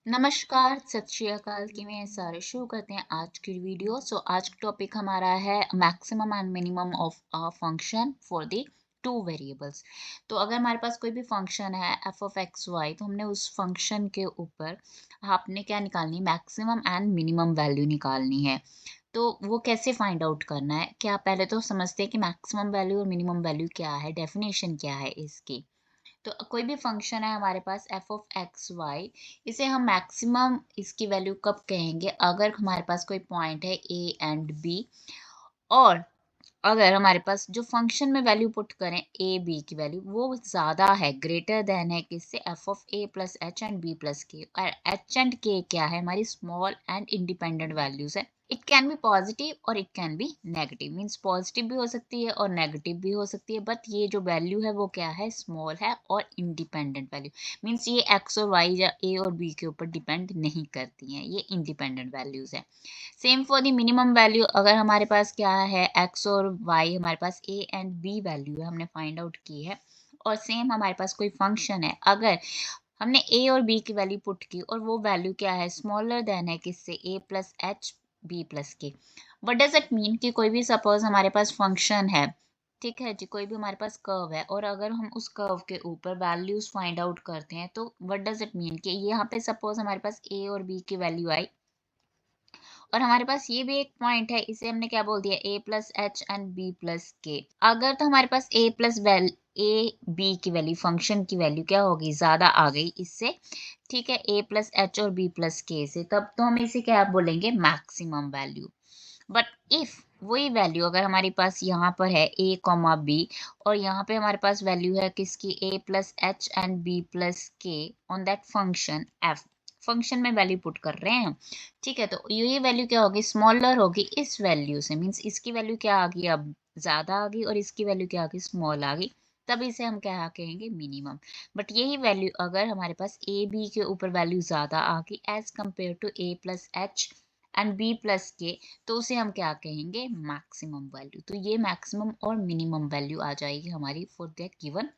नमस्कार, सत श्री अकाल। किवें सारे शुरू करते हैं आज की वीडियो। आज का टॉपिक हमारा है maximum and minimum of a function for the two variables. तो अगर हमारे पास कोई भी फंक्शन है एफ ऑफ एक्स वाई, तो हमने उस फंक्शन के ऊपर आपने क्या निकालनी, मैक्सिमम एंड मिनिमम वैल्यू निकालनी है। तो वो कैसे फाइंड आउट करना है, क्या पहले तो समझते हैं कि मैक्सिमम वैल्यू और मिनिमम वैल्यू क्या है, डेफिनेशन क्या है इसकी। तो कोई भी फंक्शन है हमारे पास एफ ऑफ एक्स वाई, इसे हम मैक्सिमम इसकी वैल्यू कब कहेंगे, अगर हमारे पास कोई पॉइंट है ए एंड बी, और अगर हमारे पास जो फंक्शन में वैल्यू पुट करें ए बी की वैल्यू वो ज्यादा है, ग्रेटर देन है किससे, f of a plus H and B plus k. और एच एंड के क्या है, हमारी स्मॉल एंड इंडिपेंडेंट वैल्यूज है। इट कैन बी पॉजिटिव और it can be negative, means positive भी हो सकती है और नेगेटिव भी हो सकती है, बट ये जो वैल्यू है वो क्या है, स्मॉल है और इंडिपेंडेंट वैल्यू। मीन्स ये एक्स और वाई या ए और बी के ऊपर डिपेंड नहीं करती हैं, ये इंडिपेंडेंट वैल्यूज है। Same for the minimum value, अगर हमारे पास क्या है एक्स और वाई, हमारे पास ए एंड बी वैल्यू है, हमने फाइंड आउट की है, और सेम हमारे पास कोई फंक्शन है, अगर हमने ए और बी की वैल्यू पुट की और वो वैल्यू क्या है, स्मॉलर देन है किससे, ए प्लस एच बी प्लस के। वट डज इट मीन कि कोई भी सपोज हमारे पास फंक्शन है, ठीक है जी, कोई भी हमारे पास कर्व है, और अगर हम उस कर्व के ऊपर वैल्यूज फाइंड आउट करते हैं, तो व्हाट डज इट मीन कि यहाँ पे सपोज हमारे पास ए और बी की वैल्यू आई, और हमारे पास ये भी एक पॉइंट है, इसे हमने क्या बोल दिया, A plus H and B plus K. अगर तो हमारे पास ए प्लस ए बी की वैल्यू, फंक्शन की वैल्यू क्या होगी, ज्यादा आ गई इससे, ठीक है, ए प्लस एच और बी प्लस के से, तब तो हम इसे क्या बोलेंगे, मैक्सिमम वैल्यू। बट इफ वही वैल्यू अगर हमारे पास यहाँ पर है ए कॉमा बी, और यहाँ पे हमारे पास वैल्यू है किसकी, A plus H and B plus K on that function F, function में वैल्यू पुट कर रहे हैं, ठीक है, तो ये वैल्यू क्या होगी, स्मॉलर होगी इस वैल्यू से, मीन्स इसकी वैल्यू क्या आ गई, अब ज्यादा आ गई, और इसकी वैल्यू क्या आ गई, स्मॉल आ गई, तब इसे हम क्या कहेंगे, मिनिमम। बट यही वैल्यू अगर हमारे पास ए बी के ऊपर वैल्यू ज्यादा आ गई as compare to a plus H and B plus k, तो उसे हम क्या कहेंगे, मैक्सिमम वैल्यू। तो ये मैक्सिमम और मिनिमम वैल्यू आ जाएगी हमारी for that given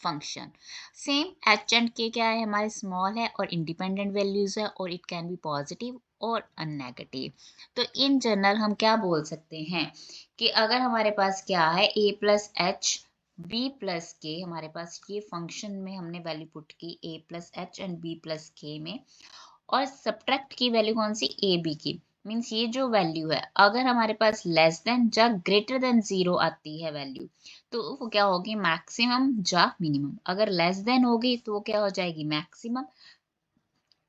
function. Same H and k क्या है, हमारे स्मॉल है और इंडिपेंडेंट वैल्यूज है, और इट कैन बी पॉजिटिव और नेगेटिव। तो इन जनरल हम क्या बोल सकते हैं कि अगर हमारे पास क्या है, A plus H B plus के, हमारे पास ये फंक्शन में हमने वैल्यू पुट की A plus H and B plus K में, और सब्ट्रैक्ट की वैल्यू कौन सी, ए बी की। मीन्स ये जो वैल्यू है अगर हमारे पास लेस देन या ग्रेटर देन जीरो आती है वैल्यू, तो वो क्या होगी, मैक्सिमम या मिनिमम। अगर लेस देन होगी तो वो क्या हो जाएगी, मैक्सिमम,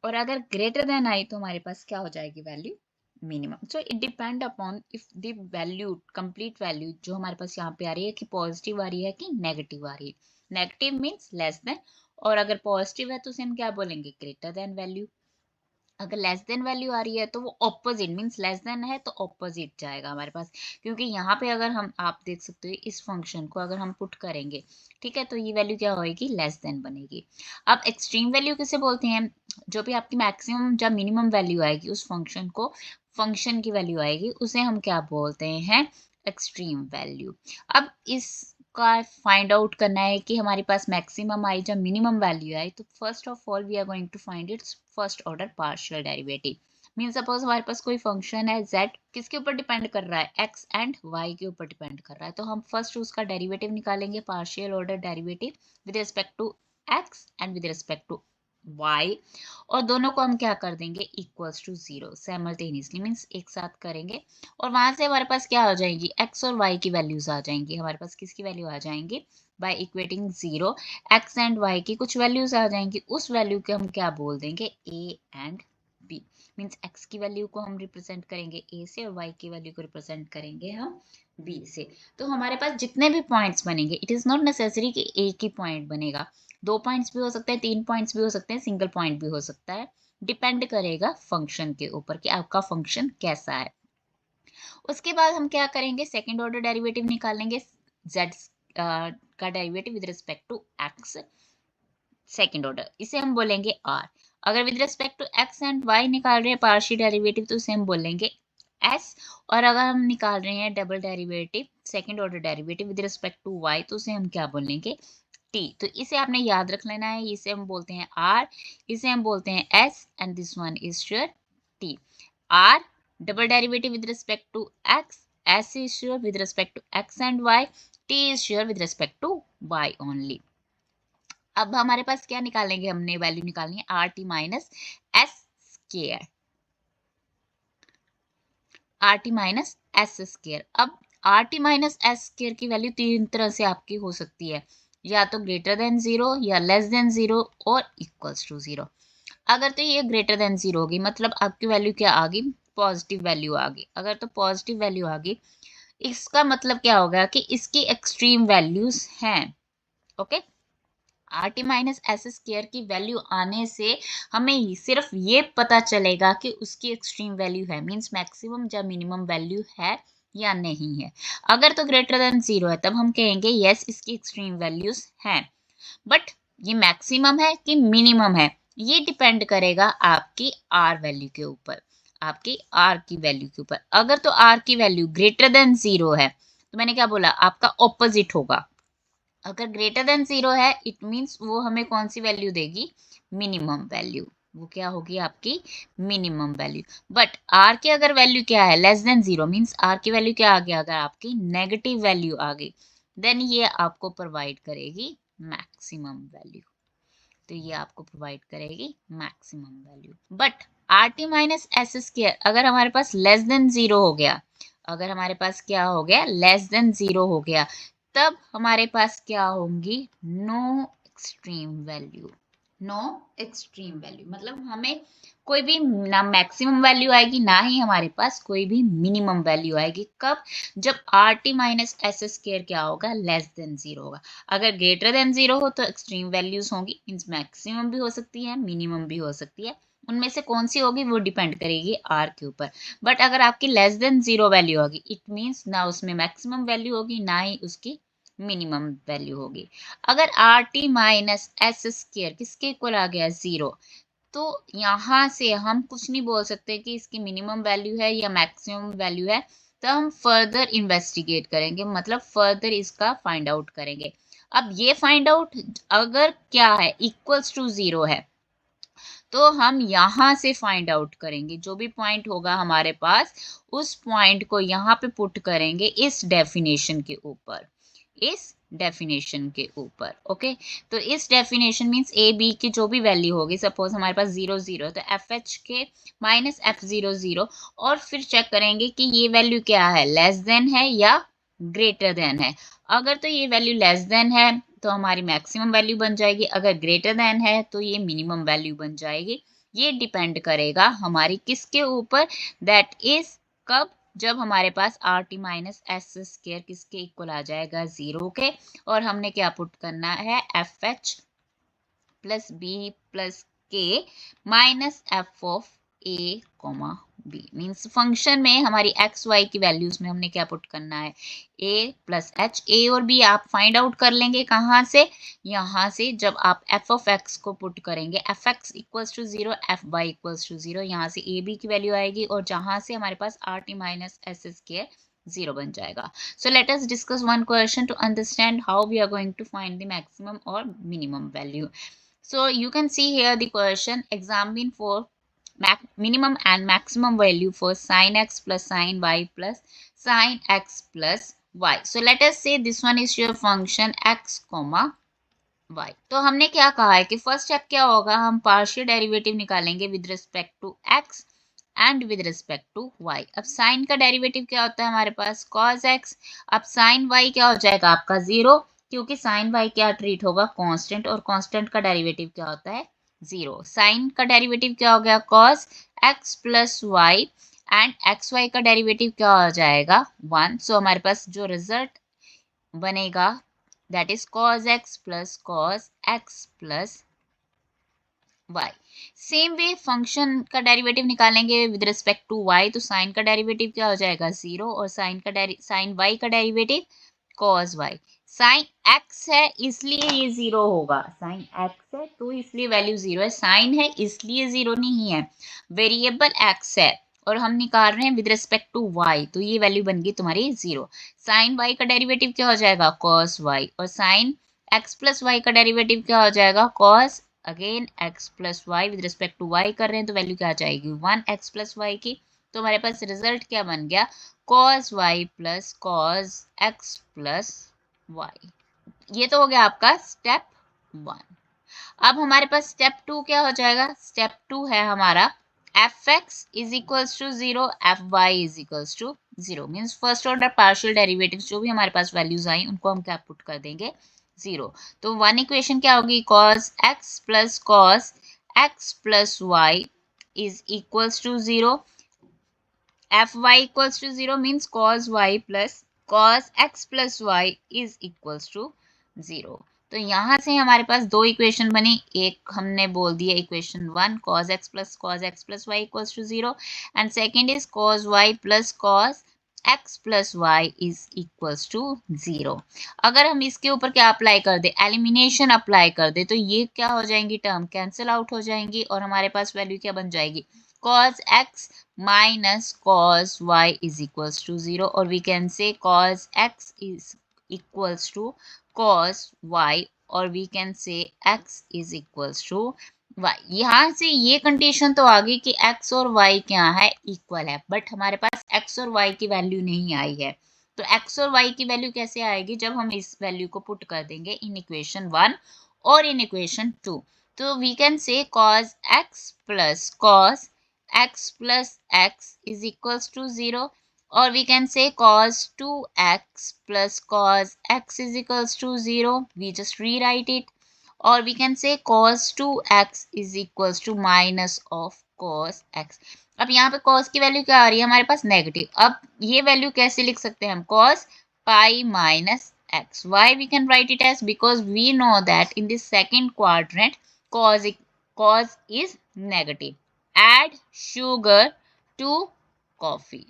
और अगर ग्रेटर देन आई तो हमारे पास क्या हो जाएगी, value minimum. So it depend upon if the value, complete value जो हमारे पास यहाँ पे आ रही है, कि पॉजिटिव आ रही है कि नेगेटिव आ रही है। नेगेटिव मीन्स लेस देन, और अगर पॉजिटिव है तो उसे हम क्या बोलेंगे, ग्रेटर देन वैल्यू। अगर लेस देन वैल्यू आ रही है तो वो ऑपोजिट, मीन्स लेस देन है तो ऑपोजिट जाएगा हमारे पास, क्योंकि यहाँ पे अगर हम, आप देख सकते हो इस फंक्शन को अगर हम पुट करेंगे, ठीक है, तो ये वैल्यू क्या होएगी, लेस देन बनेगी। अब एक्सट्रीम वैल्यू किसे बोलते हैं, जो भी आपकी मैक्सिमम या मिनिमम वैल्यू आएगी उस फंक्शन को, फंक्शन की वैल्यू आएगी, उसे हम क्या बोलते हैं, एक्सट्रीम वैल्यू। अब इस का फाइंड आउट करना है कि हमारे पास मैक्सिमम आई या मिनिमम वैल्यू आई, तो first of all we are going to find its first order partial derivative. Mean suppose हमारे पास कोई फंक्शन है z, किसके ऊपर डिपेंड कर रहा है, x एंड y के ऊपर डिपेंड कर रहा है, तो हम फर्स्ट उसका डेरिवेटिव निकालेंगे, partial order derivative with respect to x and with respect to y, और दोनों को हम क्या कर देंगे, equals to zero, simultaneously, means एक साथ करेंगे, और वहां से हमारे पास क्या आ जाएगी, x और y की वैल्यूज आ जाएंगी, हमारे पास किसकी वैल्यू आ जाएंगी, by equating zero, x and y की कुछ वैल्यूज आ जाएंगी, उस वैल्यू के हम क्या बोल देंगे, a and b। Means x की वैल्यू को हम रिप्रेजेंट करेंगे a से, और y की वैल्यू को रिप्रेजेंट करेंगे हम b से। तो हमारे पास जितने भी पॉइंट्स बनेंगे, इट इज नॉट नेसेसरी कि एक ही पॉइंट बनेगा, दो पॉइंट्स भी हो सकते हैं, तीन पॉइंट्स भी हो सकते हैं, सिंगल पॉइंट भी हो सकता है, डिपेंड करेगा फंक्शन के ऊपर कि आपका फंक्शन कैसा है। उसके बाद हम क्या करेंगे, सेकेंड ऑर्डर डेरिवेटिव निकालेंगे, z का derivative with respect to x, second order, इसे हम बोलेंगे r। अगर with respect to x and y निकाल रहे हैं पार्शियल डेरिवेटिव, तो उसे हम बोलेंगे s। और अगर हम निकाल रहे हैं double derivative, second order derivative with respect to y, तो उसे हम क्या बोलेंगे, टी। तो इसे आपने याद रख लेना है, इसे हम बोलते हैं आर, इसे हम बोलते हैं S and this one is your T. R double derivative with respect to X, S is your with respect to x and Y, T is your with respect to Y only. अब हमारे पास क्या निकालेंगे, हमने value निकालनी है R T minus S square, R T minus S square. अब R T minus S square की वैल्यू तीन तरह से आपकी हो सकती है, या तो ग्रेटर देन जीरो, या लेस देन जीरो, और इक्वल्स टू जीरो। अगर तो ये ग्रेटर देन जीरो होगी मतलब आपकी वैल्यू क्या आ गई, पॉजिटिव वैल्यू आ गई। अगर तो पॉजिटिव वैल्यू आ गई, इसका मतलब क्या होगा कि इसकी एक्सट्रीम वैल्यूज हैं। Okay, R T minus S square की वैल्यू आने से हमें सिर्फ ये पता चलेगा कि उसकी एक्सट्रीम वैल्यू है, मींस मैक्सिमम या मिनिमम वैल्यू है या नहीं है। अगर तो ग्रेटर देन जीरो है तब हम कहेंगे यस इसकी एक्सट्रीम वैल्यूज हैं, बट ये मैक्सिमम है कि मिनिमम है ये डिपेंड करेगा आपकी आर वैल्यू के ऊपर, आपकी आर की वैल्यू के ऊपर। अगर तो आर की वैल्यू ग्रेटर देन जीरो है तो मैंने क्या बोला, आपका ऑपोजिट होगा। अगर ग्रेटर देन जीरो है इट मीन्स वो हमें कौन सी वैल्यू देगी, मिनिमम वैल्यू। वो क्या होगी आपकी मिनिमम वैल्यू। बट आर की अगर वैल्यू क्या है, less than zero, means r की वैल्यू क्या आ गया, अगर आपकी नेगेटिव वैल्यू आ गई देन ये आपको प्रोवाइड करेगी मैक्सिमम वैल्यू। तो ये आपको प्रोवाइड करेगी maximum value. But R T minus S square अगर हमारे पास लेस देन जीरो हो गया, अगर हमारे पास क्या हो गया, लेस देन जीरो हो गया, तब हमारे पास क्या होंगी, no extreme value. No extreme value मतलब हमें कोई भी ना मैक्सिमम वैल्यू आएगी ना ही हमारे पास कोई भी मिनिमम वैल्यू आएगी। कब, जब R T minus S square क्या होगा, लेस देन जीरो होगा। अगर ग्रेटर देन जीरो हो तो एक्सट्रीम वैल्यूज होंगी, मीन्स मैक्सिमम भी हो सकती है मिनिमम भी हो सकती है, उनमें से कौन सी होगी वो डिपेंड करेगी आर के ऊपर। बट अगर आपकी लेस देन जीरो वैल्यू होगी इट मीन्स ना उसमें मैक्सिमम वैल्यू होगी ना ही उसकी मिनिमम वैल्यू होगी। अगर R T minus S square किसके इक्वल आ गया, जीरो, तो यहाँ से हम कुछ नहीं बोल सकते कि इसकी मिनिमम वैल्यू है या मैक्सिमम वैल्यू है। तो हम फर्दर इन्वेस्टिगेट करेंगे, मतलब फर्दर इसका फाइंड आउट करेंगे। अब ये फाइंड आउट अगर क्या है, इक्वल्स टू जीरो है, तो हम यहाँ से फाइंड आउट करेंगे। जो भी पॉइंट होगा हमारे पास उस पॉइंट को यहाँ पे पुट करेंगे इस डेफिनेशन के ऊपर, इस डेफिनेशन के ऊपर। ओके, तो इस डेफिनेशन मीन्स ए बी की जो भी वैल्यू होगी, सपोज हमारे पास जीरो जीरो, तो एफ एच के माइनस एफ जीरो जीरो, और फिर चेक करेंगे कि ये वैल्यू क्या है, लेस देन है या ग्रेटर देन है। अगर तो ये वैल्यू लेस देन है तो हमारी मैक्सिमम वैल्यू बन जाएगी, अगर ग्रेटर देन है तो ये मिनिमम वैल्यू बन जाएगी। ये डिपेंड करेगा हमारी किसके ऊपर, दैट इज कब, जब हमारे पास R T minus S square किसके इक्वल आ जाएगा, जीरो के। और हमने क्या पुट करना है, F H plus B plus K minus F of A comma B, means function में हमारी एक्स वाई की वैल्यूज में हमने क्या पुट करना है, ए प्लस एच। ए और बी आप फाइंड आउट कर लेंगे कहाँ से, यहाँ से जब आप एफ ऑफ एक्स को पुट करेंगे, f x equals to zero, f y equals to zero, यहाँ से ए बी की वैल्यू आएगी और जहाँ से हमारे पास R T minus S square zero बन जाएगा। So let us discuss one question to understand how we are going to find the maximum or minimum value. So you can see here the question, examine for minimum and maximum value for sin x plus sin y plus sin x plus y. So let us say this one is your function x comma y. तो हमने क्या कहा है कि first step क्या होगा, हम partial derivative निकालेंगे with respect to x and with respect to y। अब साइन का डेरिवेटिव क्या होता है हमारे पास, cos x। अब साइन y क्या हो जाएगा आपका जीरो, क्योंकि साइन y क्या ट्रीट होगा, कांस्टेंट, और कांस्टेंट का डेरिवेटिव क्या होता है, जीरो। साइन का डेरिवेटिव क्या हो गया, cos x plus y, and x y का डेरिवेटिव क्या हो जाएगा, वन। सो हमारे पास जो रिजल्ट बनेगा that is cos x plus y। Same way function का डेरिवेटिव निकालेंगे विद रिस्पेक्ट टू y, तो साइन का डेरिवेटिव क्या हो जाएगा, जीरो, और साइन y का derivative cos y। Sine x है इसलिए ये जीरो होगा, साइन x है तो इसलिए वैल्यू जीरो है, साइन है इसलिए जीरो नहीं है, वेरिएबल x है और हम निकाल रहे हैं विद रिस्पेक्ट टू y, तो ये वैल्यू बन गई तुम्हारी जीरो। साइन y का डेरिवेटिव क्या हो जाएगा, cos y, और साइन एक्स प्लस वाई का डेरिवेटिव क्या हो जाएगा, cos again x plus y with respect to y कर रहे हैं तो वैल्यू क्या आ जाएगी 1 एक्स प्लस वाई की। तो हमारे पास रिजल्ट क्या बन गया, cos y plus cos x plus y. ये तो हो गया आपका स्टेप 1। अब हमारे पास स्टेप 2 क्या हो जाएगा, स्टेप 2 है हमारा f x is equals to zero, f y is equals to zero. Means first order partial derivative जो भी हमारे पास वैल्यूज आई उनको हम क्या पुट कर देंगे, जीरो। तो वन इक्वेशन क्या होगी, cos x plus y is equals to zero, f y equals to zero means cos y plus cos x plus y is equals to zero. तो यहाँ से हमारे पास दो इक्वेशन बनी, एक हमने बोल दिया equation 1 cos x plus y equals to zero, and second is cos y plus cos x plus y is equals to zero. अगर हम इसके ऊपर क्या अप्लाई कर दे, एलिमिनेशन अप्लाई कर दे, तो ये क्या हो जाएंगी, टर्म कैंसिल आउट हो जाएंगी और हमारे पास वैल्यू क्या बन जाएगी, cos x minus cos y is equals to 0, or we can say cos x is equals to cos y, or we can say x is equals to y। यहाँ से ये कंडीशन तो आ गई कि x और y क्या है, equal है, बट हमारे पास x और y की वैल्यू नहीं आई है। तो x और y की वैल्यू कैसे आएगी, जब हम इस वैल्यू को पुट कर देंगे इन इक्वेशन 1 और इन इक्वेशन 2। तो we can say cos x plus cos x plus x is equals to 0, or we can say cos 2x plus cos x is equals to 0, we just rewrite it, or we can say cos 2x is equals to minus of cos x। अब यहाँ पे cos की value क्या आ रही है हमारे पास, negative. अब ये वैल्यू कैसे लिख सकते हैं हम, cos pi minus x। why we can write it as, because we know that in the second quadrant cos is negative, add sugar to coffee।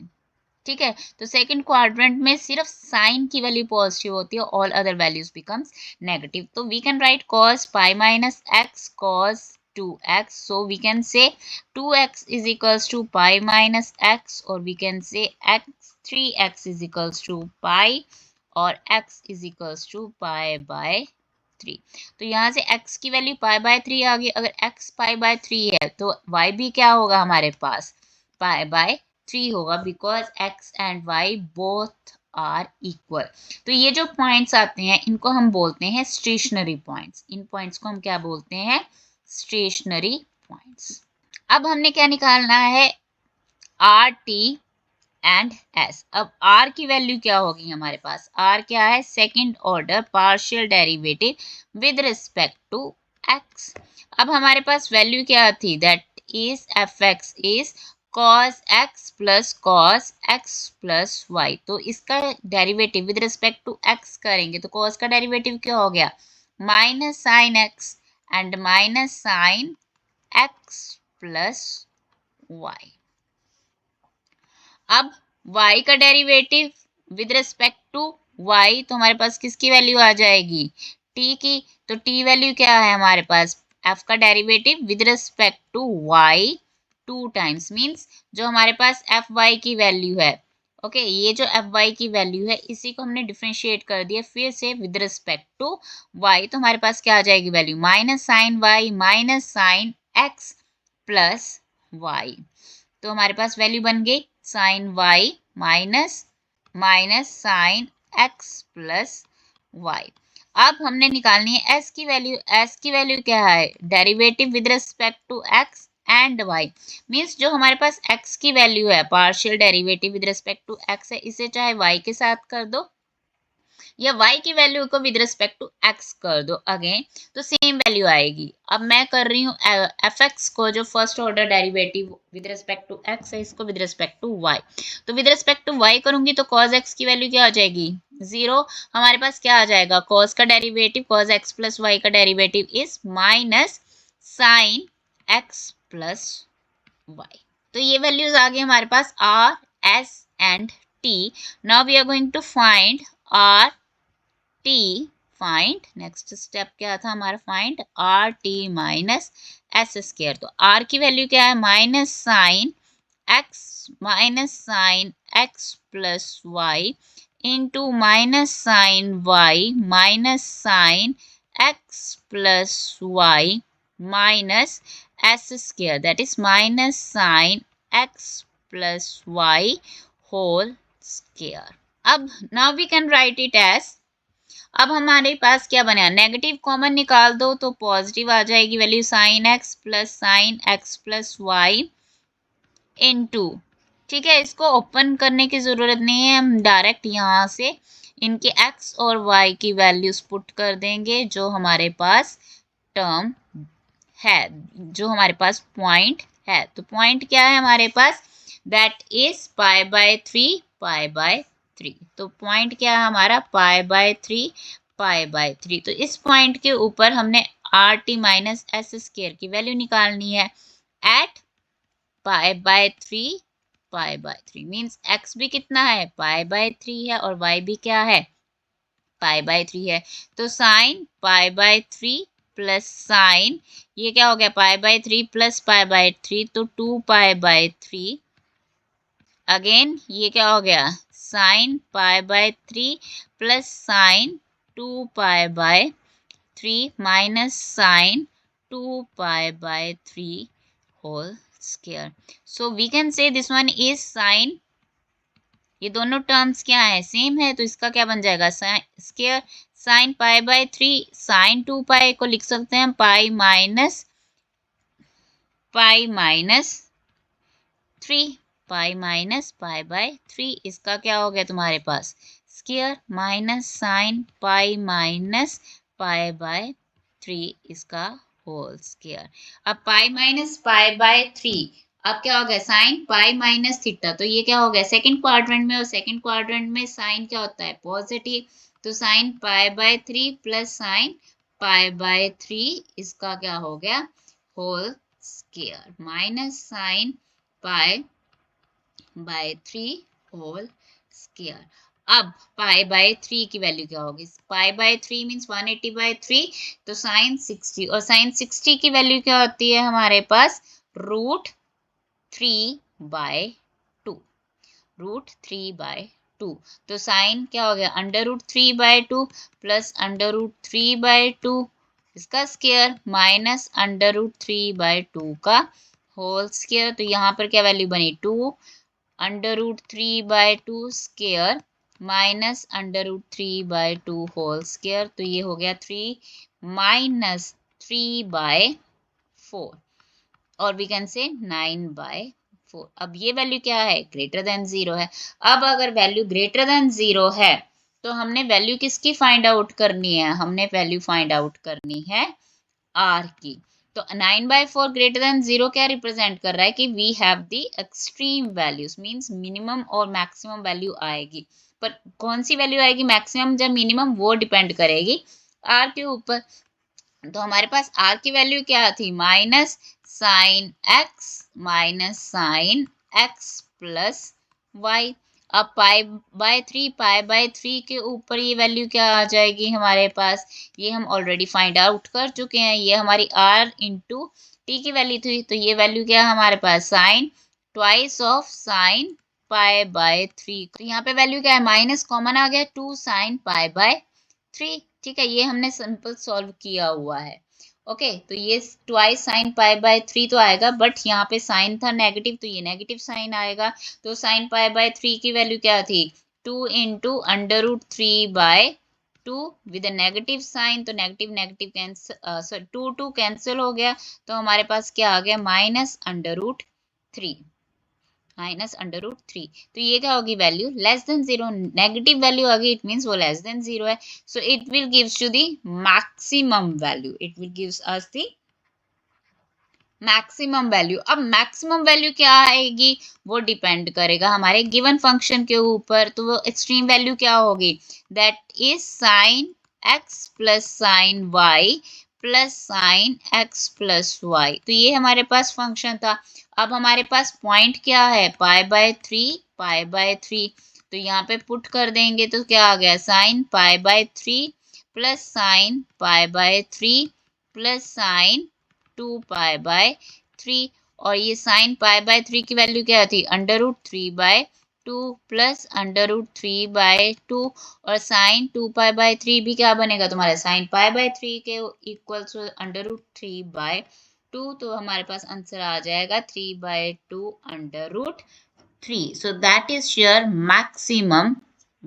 ठीक है, तो सेकंड क्वाड्रेंट में सिर्फ साइन की वैल्यू पॉजिटिव होती है, all other values becomes negative. तो we can write cos pi minus x cos 2x, so we can say 2x is equals to pi minus x, or we can say x 3x is equals to pi, और x is equals to pi by 3। तो यहाँ से x की value pi by 3 आ गई। अगर x pi by 3 है तो y भी क्या होगा हमारे पास, पाई बाय 3 होगा, because x and y both are equal. तो ये जो पॉइंट्स आते हैं इनको हम बोलते हैं स्टेशनरी पॉइंट्स। इन पॉइंट्स को हम क्या बोलते हैं, स्टेशनरी पॉइंट्स। अब हमने क्या निकालना है, आर टी एंड एस। अब आर की वैल्यू क्या होगी हमारे पास, आर क्या है, second order partial derivative with respect to x. अब हमारे पास वैल्यू क्या थी, that is f x is cos x plus cos x plus y. तो इसका derivative with respect to x करेंगे तो cos का डेरिवेटिव क्या हो गया, minus sine x and minus sine x plus y. अब y का derivative with respect to y, तो हमारे पास किसकी वैल्यू आ जाएगी, t की। तो t वैल्यू क्या है हमारे पास, f का derivative with respect to y 2 times, means जो हमारे पास एफ वाई की वैल्यू है, ओके ये जो एफ वाई की वैल्यू है इसी को हमने डिफ्रेंशिएट कर दिया फिर से विद रिस्पेक्ट टू वाई। तो हमारे पास क्या आ जाएगी value, minus sine y minus sine x plus y. तो हमारे पास वैल्यू बन गई sine y minus minus sine x plus y. अब हमने निकालनी है एस की वैल्यू। एस की वैल्यू क्या है, derivative with respect to x and y. Means जो हमारे पास एक्स की वैल्यू है partial derivative with respect to x है, इसे चाहे वाई के साथ कर दो या y की वैल्यू को विद रिस्पेक्ट टू x कर दो अगेन, तो सेम वैल्यू आएगी। अब मैं कर रही हूँ एफ एक्स को, जो first order derivative with respect to x है, इसको विद रिस्पेक्ट टू y। तो विद रिस्पेक्ट टू y करूंगी तो cos x की वैल्यू क्या आ जाएगी, 0। हमारे पास क्या आ जाएगा, cos का derivative cos x plus y का derivative is minus sine x plus y। तो ये वैल्यूज आ गई हमारे पास r, s and t। Now we are going to find r t, find next step क्या था हमारा, find r T minus S square. तो आर की वैल्यू क्या है, minus sine x plus y into minus sin y minus sin x plus y minus s square, that is minus sin x plus y whole square. अब now we can write it as, अब हमारे पास क्या बना, negative common निकाल दो तो positive आ जाएगी value sine x plus y into, ठीक है, इसको ओपन करने की जरूरत नहीं है, हम डायरेक्ट यहाँ से इनके x और y की वैल्यूज पुट कर देंगे जो हमारे पास टर्म है, जो हमारे पास पॉइंट है। तो पॉइंट क्या है हमारे पास, that is pi by three. तो पॉइंट क्या है हमारा, पाई बाय थ्री। तो इस पॉइंट के ऊपर हमने r T minus S square की वैल्यू निकालनी है at pi by three means x भी कितना है, पाई बाय थ्री है, और वाई भी क्या है, पाई बाय थ्री है। तो sine pi by three plus sign, ये क्या हो गया, पाई by three plus pi by three, तो 2 पाई बाय 3। अगेन ये क्या हो गया, sine pi by three plus sine 2 pi by 3 minus sine 2 pi by 3 whole square. So we can say this one is sine, ये दोनों terms क्या है, same है, तो इसका क्या बन जाएगा, square sine pi by 3, sine 2 pi को लिख सकते हैं पाई माइनस 3, पाई बाय 3, इसका क्या हो गया तुम्हारे पास square minus sine pi by 3 इसका होल स्क्वायर। अब पाई बाय 3, अब क्या हो गया, साइन पाई माइनस थीटा, तो ये क्या हो गया सेकंड क्वाड्रेंट में, और सेकंड क्वाड्रेंट में साइन क्या होता है, पॉजिटिव, तो sine pi by 3 plus sine pi by 3 इसका क्या हो गया whole square minus sine pi by 3 whole square. अब पाई बाय 3 की वैल्यू क्या होगी, पाई बाय 3 मीन्स 180/3, तो साइन 60, और साइन 60 की वैल्यू क्या होती है हमारे पास, √3/2, √3/2। तो साइन क्या हो गया, √3/2 प्लस √3/2 इसका स्क्वायर माइनस √3/2 का होल स्क्वायर। तो यहाँ पर क्या वैल्यू बनी, 2 √3/2 स्क्वायर माइनस √3/2 होल स्क्वायर, तो ये हो गया 3 माइनस 3/4, और वी कैन से 9/4। अब ये वैल्यू क्या है, ग्रेटर देन 0 है। अब अगर वैल्यू ग्रेटर देन 0 है तो हमने वैल्यू किसकी फाइंड आउट करनी है, हमने वैल्यू फाइंड आउट करनी है आर की। तो 9/4 ग्रेटर देन 0 क्या रिप्रेजेंट कर रहा है कि we have the extreme values, means minimum और मैक्सिमम वैल्यू आएगी, पर कौन सी वैल्यू आएगी, मैक्सिमम या मिनिमम, वो डिपेंड करेगी आर के ऊपर। तो हमारे पास आर की वैल्यू क्या थी, minus sine x plus y. अब पाई बाय थ्री के ऊपर ये वैल्यू क्या आ जाएगी हमारे पास, ये हम ऑलरेडी फाइंड आउट कर चुके हैं, ये हमारी आर इंटू टी की वैल्यू थी, तो ये वैल्यू क्या है हमारे पास, sine twice of sine pi by 3। तो यहाँ पे वैल्यू क्या है, माइनस कॉमन आ गया, 2 साइन पाई बाय 3, ठीक है, ये हमने सिंपल सॉल्व किया हुआ है। ओके, तो ये ट्वाइस साइन पाई बाय 3 तो आएगा, बट यहाँ पे साइन था नेगेटिव, तो ये नेगेटिव साइन आएगा। तो साइन पाई बाय 3 की वैल्यू क्या थी, 2 इंटू √3/2 विद नेगेटिव साइन, तो नेगेटिव नेगेटिव कैंसिल, 2 कैंसिल हो गया, तो हमारे पास क्या आ गया, -√3। तो ये क्या होगी value, less than 0, negative value आ गई, इट मींस वो लेस देन 0 है। So it will gives you the maximum value, it will gives us the maximum value. अब मैक्सिमम वैल्यू क्या आएगी, वो डिपेंड करेगा हमारे गिवन फंक्शन के ऊपर, तो वो एक्सट्रीम वैल्यू क्या होगी, that is sine x plus sine y plus sine x plus y. तो ये हमारे पास फंक्शन था। अब हमारे पास पॉइंट क्या है, पाई बाय 3, तो यहाँ पे पुट कर देंगे तो क्या आ गया, sine pi by 3 plus sine pi by 3 plus sine 2 pi by 3, और ये साइन पाई बाय 3 की वैल्यू क्या थी, √3/2 2 प्लस √3/2 और साइन 2π/3 भी क्या बनेगा तुम्हारे साइन π/3 के इक्वल्स √3/2, तो हमारे पास आंसर आ जाएगा 3/2 √3. So that is your maximum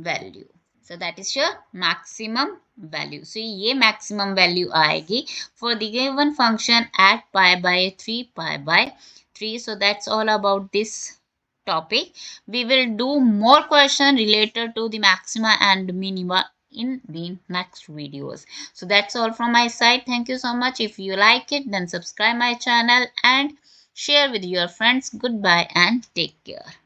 value. So that is your maximum value. So ये maximum value आएगी for the given function at π/3 π/3. So that's all about this topic. We will do more question related to the maxima and minima in the next videos. So that's all from my side. Thank you so much. If you like it, then subscribe my channel and share with your friends. Goodbye and take care.